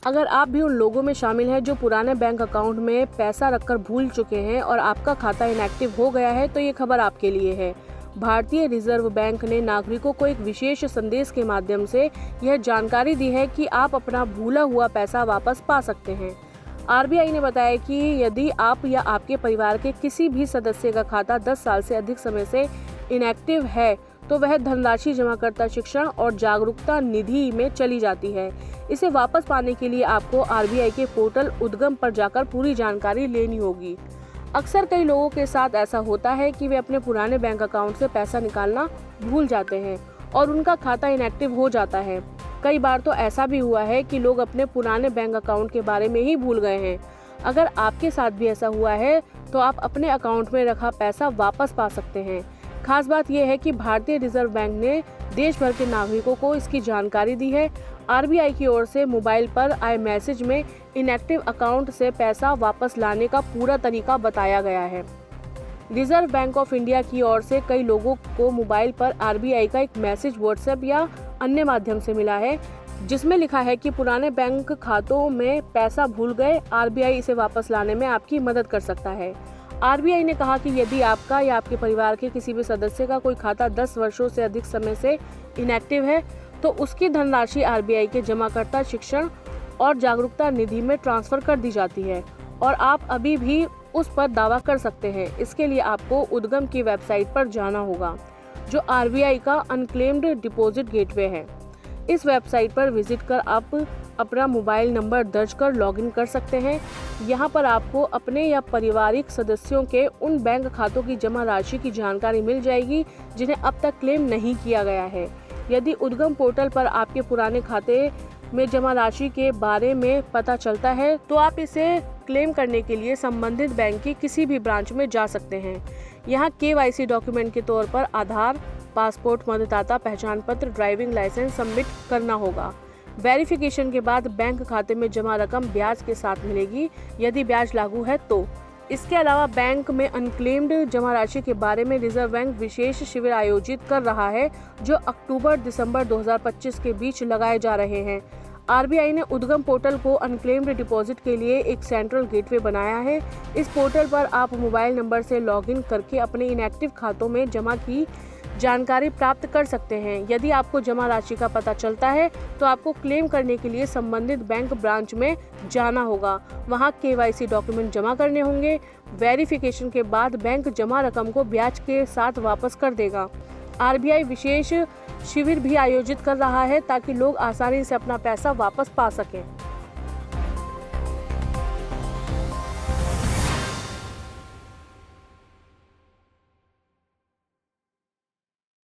अगर आप भी उन लोगों में शामिल हैं जो पुराने बैंक अकाउंट में पैसा रखकर भूल चुके हैं और आपका खाता इनएक्टिव हो गया है, तो ये खबर आपके लिए है। भारतीय रिजर्व बैंक ने नागरिकों को एक विशेष संदेश के माध्यम से यह जानकारी दी है कि आप अपना भूला हुआ पैसा वापस पा सकते हैं। आरबीआई ने बताया कि यदि आप या आपके परिवार के किसी भी सदस्य का खाता 10 साल से अधिक समय से इनएक्टिव है, तो वह धनराशि जमाकर्ता शिक्षण और जागरूकता निधि में चली जाती है। इसे वापस पाने के लिए आपको आरबीआई के पोर्टल उद्गम पर जाकर पूरी जानकारी लेनी होगी। अक्सर कई लोगों के साथ ऐसा होता है कि वे अपने पुराने बैंक अकाउंट से पैसा निकालना भूल जाते हैं और उनका खाता इनएक्टिव हो जाता है। कई बार तो ऐसा भी हुआ है कि लोग अपने पुराने बैंक अकाउंट के बारे में ही भूल गए हैं। अगर आपके साथ भी ऐसा हुआ है तो आप अपने अकाउंट में रखा पैसा वापस पा सकते हैं। खास बात यह है कि भारतीय रिजर्व बैंक ने देश भर के नागरिकों को इसकी जानकारी दी है। आरबीआई की ओर से मोबाइल पर आए मैसेज में इनएक्टिव अकाउंट से पैसा वापस लाने का पूरा तरीका बताया गया है। रिजर्व बैंक ऑफ इंडिया की ओर से कई लोगों को मोबाइल पर आरबीआई का एक मैसेज व्हाट्सएप या अन्य माध्यम से मिला है, जिसमें लिखा है कि पुराने बैंक खातों में पैसा भूल गए, आरबीआई इसे वापस लाने में आपकी मदद कर सकता है। आरबीआई ने कहा कि यदि आपका या आपके परिवार के किसी भी सदस्य का कोई खाता 10 वर्षों से अधिक समय से इनएक्टिव है, तो उसकी धनराशि आरबीआई के जमाकर्ता शिक्षण और जागरूकता निधि में ट्रांसफर कर दी जाती है और आप अभी भी उस पर दावा कर सकते हैं। इसके लिए आपको उद्गम की वेबसाइट पर जाना होगा, जो आरबीआई का अनक्लेम्ड डिपॉजिट गेटवे है। इस वेबसाइट पर विजिट कर आप अपना मोबाइल नंबर दर्ज कर लॉगिन कर सकते हैं। यहाँ पर आपको अपने या पारिवारिक सदस्यों के उन बैंक खातों की जमा राशि की जानकारी मिल जाएगी जिन्हें अब तक क्लेम नहीं किया गया है। यदि उद्गम पोर्टल पर आपके पुराने खाते में जमा राशि के बारे में पता चलता है, तो आप इसे क्लेम करने के लिए संबंधित बैंक की किसी भी ब्रांच में जा सकते हैं। यहाँ केवाईसी डॉक्यूमेंट के तौर पर आधार, पासपोर्ट, मतदाता पहचान पत्र, ड्राइविंग लाइसेंस सबमिट करना होगा। वेरिफिकेशन के बाद बैंक खाते में जमा रकम ब्याज के साथ मिलेगी, यदि ब्याज लागू है तो। इसके अलावा बैंक में अनक्लेम्ड जमा राशि के बारे में रिजर्व बैंक विशेष शिविर आयोजित कर रहा है, जो अक्टूबर-दिसंबर 2025 के बीच लगाए जा रहे हैं। आरबीआई ने उद्गम पोर्टल को अनक्लेम्ड डिपॉजिट के लिए एक सेंट्रल गेटवे बनाया है। इस पोर्टल पर आप मोबाइल नंबर से लॉगिन करके अपने इनएक्टिव खातों में जमा की जानकारी प्राप्त कर सकते हैं। यदि आपको जमा राशि का पता चलता है, तो आपको क्लेम करने के लिए संबंधित बैंक ब्रांच में जाना होगा। वहां केवाईसी डॉक्यूमेंट जमा करने होंगे। वेरिफिकेशन के बाद बैंक जमा रकम को ब्याज के साथ वापस कर देगा। आरबीआई विशेष शिविर भी आयोजित कर रहा है ताकि लोग आसानी से अपना पैसा वापस पा सकें।